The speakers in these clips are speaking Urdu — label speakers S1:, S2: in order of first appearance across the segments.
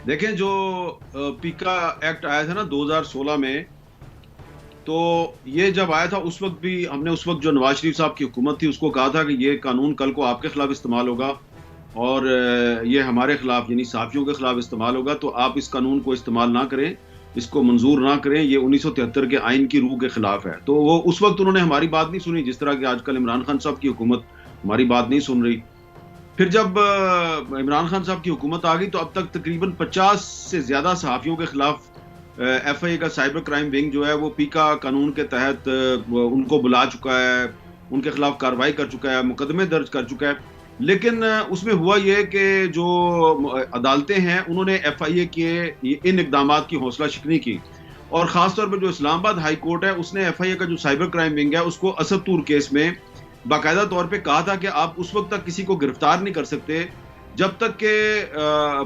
S1: دیکھیں جو پیکا ایکٹ آیا تھا نا 2016 میں، تو یہ جب آیا تھا اس وقت بھی ہم نے اس وقت جو نواز شریف صاحب کی حکومت تھی اس کو کہا تھا کہ یہ قانون کل کو آپ کے خلاف استعمال ہوگا، اور یہ ہمارے خلاف یعنی صحافیوں کے خلاف استعمال ہوگا، تو آپ اس قانون کو استعمال نہ کریں، اس کو منظور نہ کریں، یہ 1973 کے آئین کی روح کے خلاف ہے۔ تو وہ اس وقت انہوں نے ہماری بات نہیں سنی، جس طرح کہ آج کل عمران خان صاحب کی حکومت ہماری بات نہیں سن رہی۔ پھر جب عمران خان صاحب کی حکومت آ گئی تو اب تک تقریباً 50 سے زیادہ صحافیوں کے خلاف ایف آئی اے کا سائبر کرائم ونگ جو ہے وہ پیکا قانون کے تحت ان کو بلا چکا ہے، ان کے خلاف کارروائی کر چکا ہے، مقدمے درج کر چکا ہے۔ لیکن اس میں ہوا یہ کہ جو عدالتیں ہیں انہوں نے ایف آئی اے کے ان اقدامات کی حوصلہ شکنی کی، اور خاص طور پر جو اسلام آباد ہائی کورٹ ہے اس نے ایف آئی اے کا جو سائبر کرائم ونگ ہے اس کو اسد طور کیس میں باقاعدہ طور پہ کہا تھا کہ آپ اس وقت تک کسی کو گرفتار نہیں کر سکتے جب تک کہ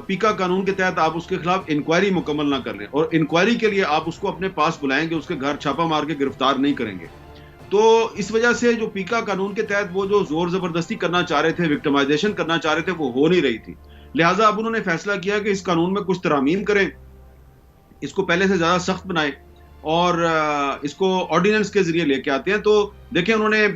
S1: پیکا قانون کے تحت آپ اس کے خلاف انکوائری مکمل نہ کر لیں، اور انکوائری کے لیے آپ اس کو اپنے پاس بلائیں گے، اس کے گھر چھاپا مار کے گرفتار نہیں کریں گے۔ تو اس وجہ سے جو پیکا قانون کے تحت وہ جو زور زبردستی کرنا چاہ رہے تھے، وکٹمائزیشن کرنا چاہ رہے تھے، وہ ہو نہیں رہی تھی۔ لہٰذا اب انہوں نے فیصلہ کیا کہ اس قانون میں کچھ ترامیم کریں، اس کو پہلے سے زیادہ سخت بنائیں، اور اس کو آرڈیننس کے ذریعے لے کے آتے ہیں۔ تو دیکھیں انہوں نے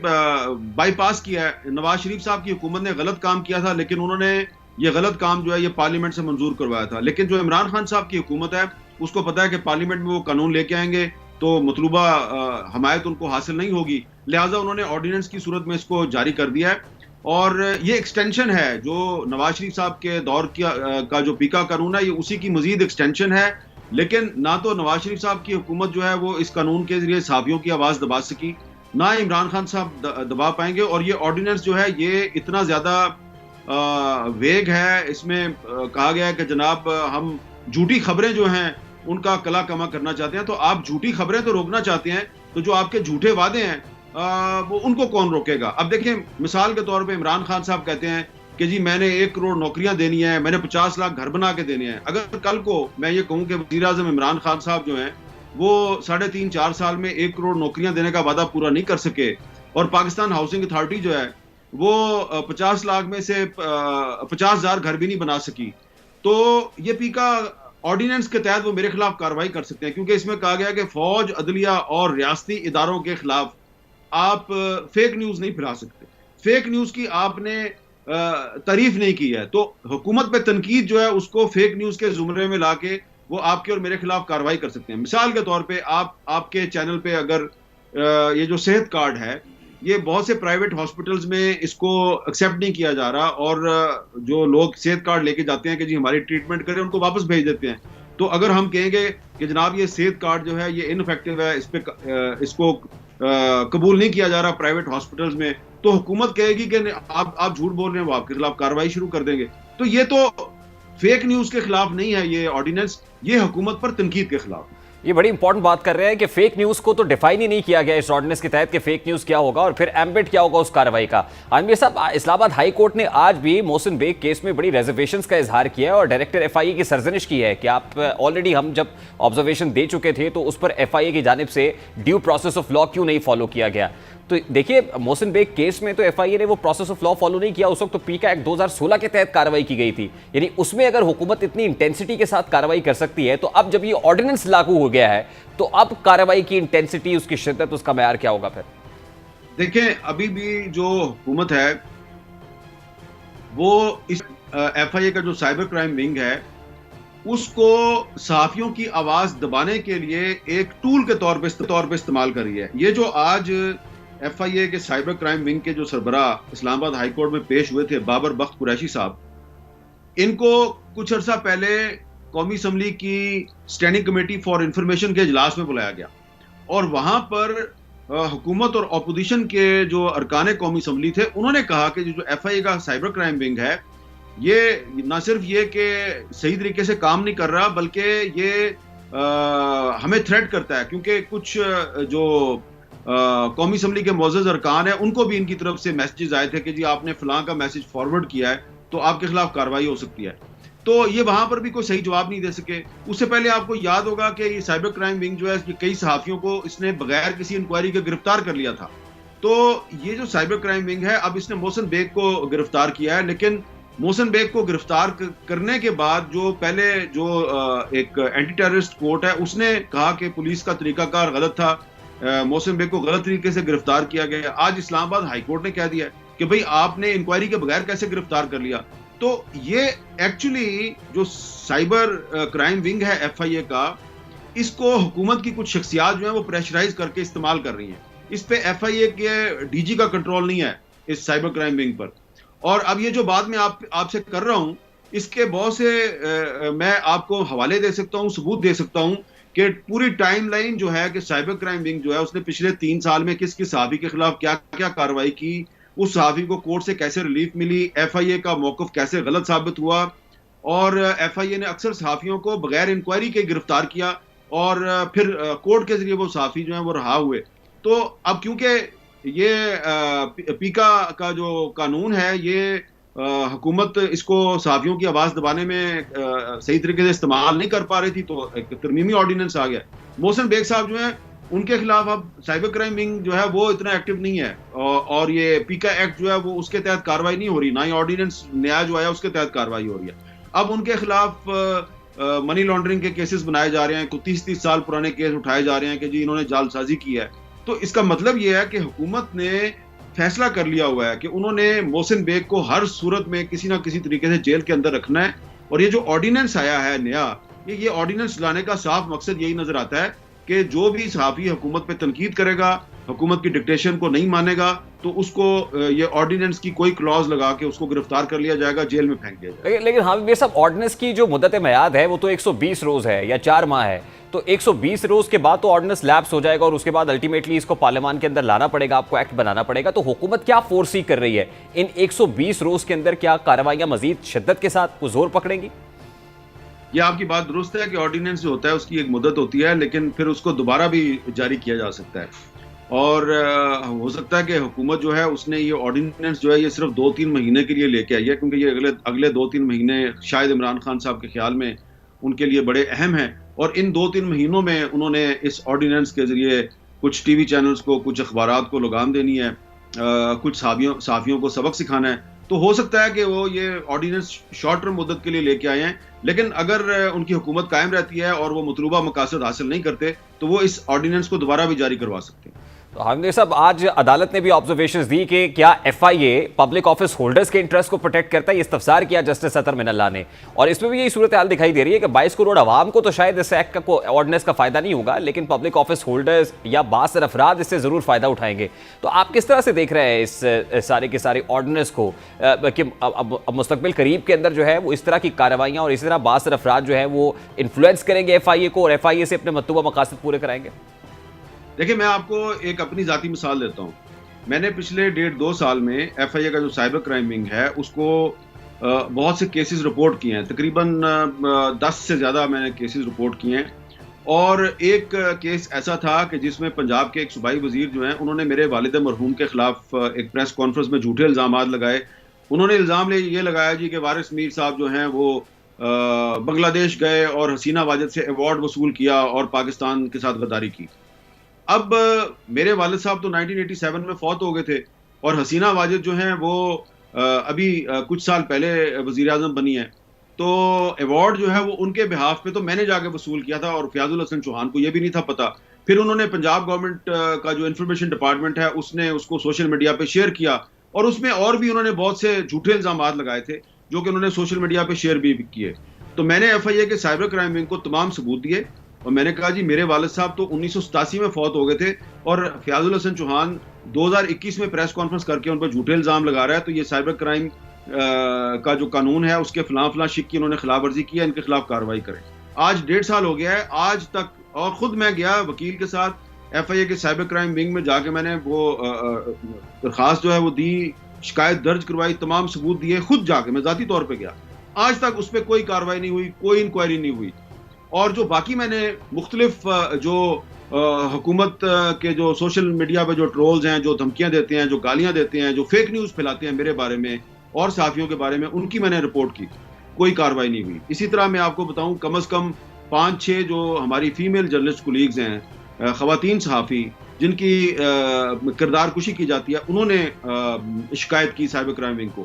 S1: بائی پاس کیا ہے، نواز شریف صاحب کی حکومت نے غلط کام کیا تھا، لیکن انہوں نے یہ غلط کام جو ہے یہ پارلیمنٹ سے منظور کروایا تھا۔ لیکن جو عمران خان صاحب کی حکومت ہے اس کو پتا ہے کہ پارلیمنٹ میں وہ قانون لے کے آئیں گے تو مطلوبہ حمایت ان کو حاصل نہیں ہوگی، لہٰذا انہوں نے آرڈیننس کی صورت میں اس کو جاری کر دیا ہے۔ اور یہ ایکسٹینشن ہے جو نواز شریف صاحب کے دور کا جو پیکا قانون ہے، یہ اسی کی مزید ایکسٹینشن ہے۔ لیکن نہ تو نواز شریف صاحب کی حکومت جو ہے وہ اس قانون کے ذریعے صحافیوں کی آواز دبا سکی، نہ عمران خان صاحب دبا پائیں گے، اور یہ آرڈیننس جو ہے یہ اتنا زیادہ ویگ ہے، اس میں کہا گیا ہے کہ جناب ہم جھوٹی خبریں جو ہیں ان کا کلا کما کرنا چاہتے ہیں۔ تو آپ جھوٹی خبریں تو روکنا چاہتے ہیں، تو جو آپ کے جھوٹے وعدے ہیں وہ ان کو کون روکے گا؟ اب دیکھیں مثال کے طور پہ عمران خان صاحب کہتے ہیں کہ جی میں نے 1 کروڑ نوکریاں دینی ہیں، میں نے 50 لاکھ گھر بنا کے دینے ہیں۔ اگر کل کو میں یہ کہوں کہ وزیر اعظم عمران خان صاحب جو ہیں وہ 3.5-4 سال میں 1 کروڑ نوکریاں دینے کا وعدہ پورا نہیں کر سکے، اور پاکستان ہاؤسنگ اتھارٹی جو ہے وہ 50 لاکھ میں سے 50,000 گھر بھی نہیں بنا سکی، تو یہ پیکا آرڈیننس کے تحت وہ میرے خلاف کارروائی کر سکتے ہیں، کیونکہ اس میں کہا گیا کہ فوج، عدلیہ اور ریاستی اداروں کے خلاف آپ فیک نیوز نہیں پھیلا سکتے۔ فیک نیوز کی آپ نے تعریف نہیں کی ہے، تو حکومت پہ تنقید جو ہے اس کو فیک نیوز کے زمرے میں لا کے وہ آپ کے اور میرے خلاف کارروائی کر سکتے ہیں۔ مثال کے طور پہ آپ کے چینل پہ اگر یہ جو صحت کارڈ ہے، یہ بہت سے پرائیویٹ ہاسپٹلز میں اس کو ایکسیپٹ نہیں کیا جا رہا، اور جو لوگ صحت کارڈ لے کے جاتے ہیں کہ جی ہماری ٹریٹمنٹ کریں، ان کو واپس بھیج دیتے ہیں۔ تو اگر ہم کہیں گے کہ جناب یہ صحت کارڈ جو ہے یہ انفیکٹو ہے، اس کو قبول نہیں کیا جا رہا پرائیویٹ ہاسپٹلز میں، تو حکومت کہے گی کہ آپ جھوٹ بول رہے ہیں، وہ آپ کے خلاف کارروائی شروع کر دیں گے۔ تو یہ تو فیک نیوز کے خلاف نہیں ہے یہ آرڈیننس، یہ حکومت پر تنقید کے خلاف۔
S2: یہ بڑی امپورٹنٹ بات کر رہے ہیں کہ فیک نیوز کو تو ڈیفائن ہی نہیں کیا گیا اس آرڈیننس کے تحت کہ فیک نیوز کیا ہوگا اور پھر ایمبٹ کیا ہوگا اس کارروائی کا۔ عامر صاحب، اسلام آباد ہائی کورٹ نے آج بھی محسن بیگ کیس میں بڑی ریزرویشنز کا اظہار کیا ہے اور ڈائریکٹر ایف آئی اے کی سرزنش کی ہے کہ آپ آلریڈی ہم جب آبزرویشن دے چکے تھے تو اس پر ایف آئی اے کی جانب سے ڈیو پروسیس آف لا کیوں نہیں فالو کیا گیا؟ تو دیکھیے محسن بیگ کیس میں تو ایف آئی اے نے وہ پروسیس آف لا فالو نہیں کیا، اس وقت تو پیکا ایکٹ 2016 کے تحت کارروائی کی گئی تھی، یعنی اس میں اگر حکومت اتنی انٹینسٹی کے ساتھ کارروائی کر سکتی ہے تو اب جب یہ آرڈیننس لاگو ہو گیا ہے تو اب کارروائی کی انٹینسٹی، اس کی شدت، اس کا معیار کیا ہوگا؟ پھر
S1: دیکھیں ابھی بھی جو حکومت ہے وہ اس ایف آئی اے کا جو سائبر کرائم ونگ ہے اس کو صحافیوں کی آواز دبانے کے لیے ایک ٹول کے طور پہ استعمال کر رہی ہے۔ یہ جو آج ایف آئی اے کے سائبر کرائم ونگ کے جو سربراہ اسلام آباد ہائی کورٹ میں پیش ہوئے تھے، بابر بخت قریشی صاحب، ان کو کچھ عرصہ پہلے قومی اسمبلی کی اسٹینڈنگ کمیٹی فار انفارمیشن کے اجلاس میں بلایا گیا، اور وہاں پر حکومت اور اپوزیشن کے جو ارکان قومی اسمبلی تھے انہوں نے کہا کہ جو ایف آئی اے کا سائبر کرائم ونگ ہے یہ نہ صرف یہ کہ صحیح طریقے سے کام نہیں کر رہا بلکہ یہ ہمیں تھریٹ کرتا ہے، کیونکہ کچھ جو قومی اسمبلی کے معزز ارکان ہیں ان کو بھی ان کی طرف سے میسیجز آئے تھے کہ جی آپ نے فلاں کا میسج فارورڈ کیا ہے تو آپ کے خلاف کارروائی ہو سکتی ہے۔ تو یہ وہاں پر بھی کوئی صحیح جواب نہیں دے سکے۔ اس سے پہلے آپ کو یاد ہوگا کہ یہ سائبر کرائم ونگ جو ہے کئی صحافیوں کو اس نے بغیر کسی انکوائری کے گرفتار کر لیا تھا۔ تو یہ جو سائبر کرائم ونگ ہے اب اس نے محسن بیگ کو گرفتار کیا ہے، لیکن محسن بیگ کو گرفتار کرنے کے بعد جو پہلے جو ایک اینٹی ٹیررسٹ کورٹ ہے اس نے کہا کہ پولیس کا طریقہ کار غلط تھا, محسن بیگ کو غلط طریقے سے گرفتار کیا گیا. آج اسلام آباد ہائی کورٹ نے کہہ دیا کہ بھئی آپ نے انکوائری کے بغیر کیسے گرفتار کر لیا. تو یہ ایکچولی جو سائبر کرائم ونگ ہے ایف آئی اے کا, اس کو حکومت کی کچھ شخصیات جو ہیں وہ پریشرائز کر کے استعمال کر رہی ہیں. اس پہ ایف آئی اے کے ڈی جی کا کنٹرول نہیں ہے اس سائبر کرائم ونگ پر. اور اب یہ جو بات میں آپ سے کر رہا ہوں, اس کے بہت سے میں آپ کو حوالے دے سکتا ہوں, ثبوت دے سکتا ہوں کہ پوری ٹائم لائن جو ہے کہ سائبر کرائم ونگ جو ہے اس نے پچھلے 3 سال میں کس کس صحافی کے خلاف کیا کیا کارروائی کی, اس صحافی کو کورٹ سے کیسے ریلیف ملی, ایف آئی اے کا موقف کیسے غلط ثابت ہوا, اور ایف آئی اے نے اکثر صحافیوں کو بغیر انکوائری کے گرفتار کیا اور پھر کورٹ کے ذریعے وہ صحافی جو ہیں وہ رہا ہوئے. تو اب کیونکہ یہ پیکا کا جو قانون ہے یہ حکومت اس کو صحافیوں کی آواز دبانے میں صحیح طریقے سے استعمال نہیں کر پا رہی تھی, تو ایک ترمیمی آرڈیننس آ گیا. محسن بیگ صاحب جو ہیں ان کے خلاف اب سائبر کرائم ونگ جو ہے وہ اتنا ایکٹیو نہیں ہے, اور یہ پیکا ایکٹ جو ہے وہ اس کے تحت کارروائی نہیں ہو رہی, نہ ہی آرڈیننس نیا جو آیا اس کے تحت کارروائی ہو رہی ہے. اب ان کے خلاف منی لانڈرنگ کے کیسز بنائے جا رہے ہیں, 30 سال پرانے کیس اٹھائے جا رہے ہیں کہ جی انہوں نے جعل سازی کی ہے. تو اس کا مطلب یہ ہے کہ حکومت نے فیصلہ کر لیا ہوا ہے کہ انہوں نے محسن بیگ کو ہر صورت میں کسی نہ کسی طریقے سے جیل کے اندر رکھنا ہے. اور یہ جو آرڈیننس آیا ہے نیا, یہ آرڈیننس لانے کا صاف مقصد یہی نظر آتا ہے کہ جو بھی صحافی حکومت پہ تنقید کرے گا, حکومت کی ڈکٹیشن کو نہیں مانے گا, تو اس کو یہ آرڈیننس کی کوئی کلوز لگا کے اس کو گرفتار کر لیا جائے گا, جیل میں پھینک دیا جائے گا.
S2: لیکن ہاں یہ سب آرڈیننس کی جو مدت میعاد ہے وہ تو 120 روز ہے یا 4 ماہ ہے. تو 120 روز کے بعد تو آرڈیننس لیپس ہو جائے گا اور اس کے بعد الٹیمیٹلی اس کو پارلیمان کے اندر لانا پڑے گا, آپ کو ایکٹ بنانا پڑے گا. تو حکومت کیا فورسی کر رہی ہے ان 120 روز کے اندر؟ کیا کارروائیاں مزید شدت کے ساتھ زور پکڑیں گی؟
S1: یہ آپ کی بات درست ہے کہ آرڈیننس جو ہوتا ہے اس کی ایک مدت ہوتی ہے, لیکن پھر اس کو دوبارہ بھی جاری کیا جا سکتا ہے. اور ہو سکتا ہے کہ حکومت جو ہے اس نے یہ آرڈیننس جو ہے یہ صرف 2-3 مہینے کے لیے لے کے آئی ہے, کیونکہ یہ اگلے 2-3 مہینے شاید عمران خان صاحب کے خیال میں ان کے لیے بڑے اہم ہیں. اور ان 2-3 مہینوں میں انہوں نے اس آرڈیننس کے ذریعے کچھ ٹی وی چینلز کو, کچھ اخبارات کو لگام دینی ہے, کچھ صحافیوں کو سبق سکھانا ہے. تو ہو سکتا ہے کہ وہ یہ آرڈیننس شارٹ ٹرم مدت کے لیے لے کے آئے ہیں, لیکن اگر ان کی حکومت قائم رہتی ہے اور وہ مطلوبہ مقاصد حاصل نہیں کرتے تو وہ اس آرڈیننس کو دوبارہ بھی جاری کروا سکتے ہیں.
S2: تو حامد صاحب, آج عدالت نے بھی آبزرویشنز دی کہ کیا F I A public office holders کے انٹرسٹ کو پروٹیکٹ کرتا ہے. یہ استفسار کیا جسٹس اطہر من اللہ نے, اور اس میں بھی یہی صورتحال دکھائی دے رہی ہے کہ 22 کروڑ عوام کو تو شاید اس ایکٹ کا آرڈیننس کا فائدہ نہیں ہوگا, لیکن پبلک آفس ہولڈرز یا باثر افراد اس سے ضرور فائدہ اٹھائیں گے. تو آپ کس طرح سے دیکھ رہے ہیں اس سارے کے سارے آرڈیننس کو کہ اب مستقبل قریب کے اندر جو ہے وہ اس طرح کی کارروائیاں اور اسی طرح باثر افراد جو ہے وہ انفلوئنس کریں گے ایف آئی اے کو, اور ایف آئی اے سے اپنے مطلوبہ مقاصد پورے کرائیں گے؟
S1: دیکھیں, میں آپ کو ایک اپنی ذاتی مثال دیتا ہوں. میں نے پچھلے 1.5-2 سال میں ایف آئی اے کا جو سائبر کرائم ونگ ہے اس کو بہت سے کیسز رپورٹ کیے ہیں, تقریباً 10 سے زیادہ میں نے کیسز رپورٹ کیے ہیں. اور ایک کیس ایسا تھا کہ جس میں پنجاب کے ایک صوبائی وزیر جو ہیں انہوں نے میرے والد مرحوم کے خلاف ایک پریس کانفرنس میں جھوٹے الزامات لگائے. انہوں نے الزام یہ لگایا جی کہ وارث میر صاحب جو ہیں وہ بنگلہ دیش گئے اور حسینہ واجد سے ایوارڈ وصول کیا اور پاکستان کے ساتھ غداری کی. اب میرے والد صاحب تو 1987 میں فوت ہو گئے تھے, اور حسینہ واجد جو ہیں وہ ابھی کچھ سال پہلے وزیر اعظم بنی ہیں. تو ایوارڈ جو ہے وہ ان کے بہاف پہ تو میں نے جا کے وصول کیا تھا, اور فیاض الحسن چوہان کو یہ بھی نہیں تھا پتا. پھر انہوں نے پنجاب گورنمنٹ کا جو انفارمیشن ڈپارٹمنٹ ہے اس نے اس کو سوشل میڈیا پہ شیئر کیا, اور اس میں اور بھی انہوں نے بہت سے جھوٹے الزامات لگائے تھے جو کہ انہوں نے سوشل میڈیا پہ شیئر بھی کیے. تو میں نے ایف آئی اے کے سائبر کرائم ونگ کو تمام ثبوت دیے, اور میں نے کہا جی میرے والد صاحب تو 1987 میں فوت ہو گئے تھے, اور فیاض الحسن چوہان 2021 میں پریس کانفرنس کر کے ان پر جھوٹے الزام لگا رہا ہے. تو یہ سائبر کرائم کا جو قانون ہے اس کے فلاں شک کی انہوں نے خلاف ورزی کی ہے, ان کے خلاف کارروائی کریں. آج 1.5 سال ہو گیا ہے آج تک, اور خود میں گیا وکیل کے ساتھ ایف آئی اے کے سائبر کرائم ونگ میں جا کے میں نے وہ درخواست جو ہے وہ دی, شکایت درج کروائی, تمام ثبوت دیے, خود جا کے میں ذاتی طور پہ گیا. آج تک اس پہ کوئی کارروائی نہیں ہوئی, کوئی انکوائری نہیں ہوئی. اور جو باقی میں نے مختلف جو حکومت کے جو سوشل میڈیا پہ جو ٹرولز ہیں, جو دھمکیاں دیتے ہیں, جو گالیاں دیتے ہیں, جو فیک نیوز پھیلاتے ہیں میرے بارے میں اور صحافیوں کے بارے میں, ان کی میں نے رپورٹ کی, کوئی کارروائی نہیں ہوئی. اسی طرح میں آپ کو بتاؤں کم از کم 5-6 جو ہماری فیمیل جرنلسٹ کولیگز ہیں, خواتین صحافی جن کی کردار کشی کی جاتی ہے, انہوں نے شکایت کی سائبر کرائم ونگ کو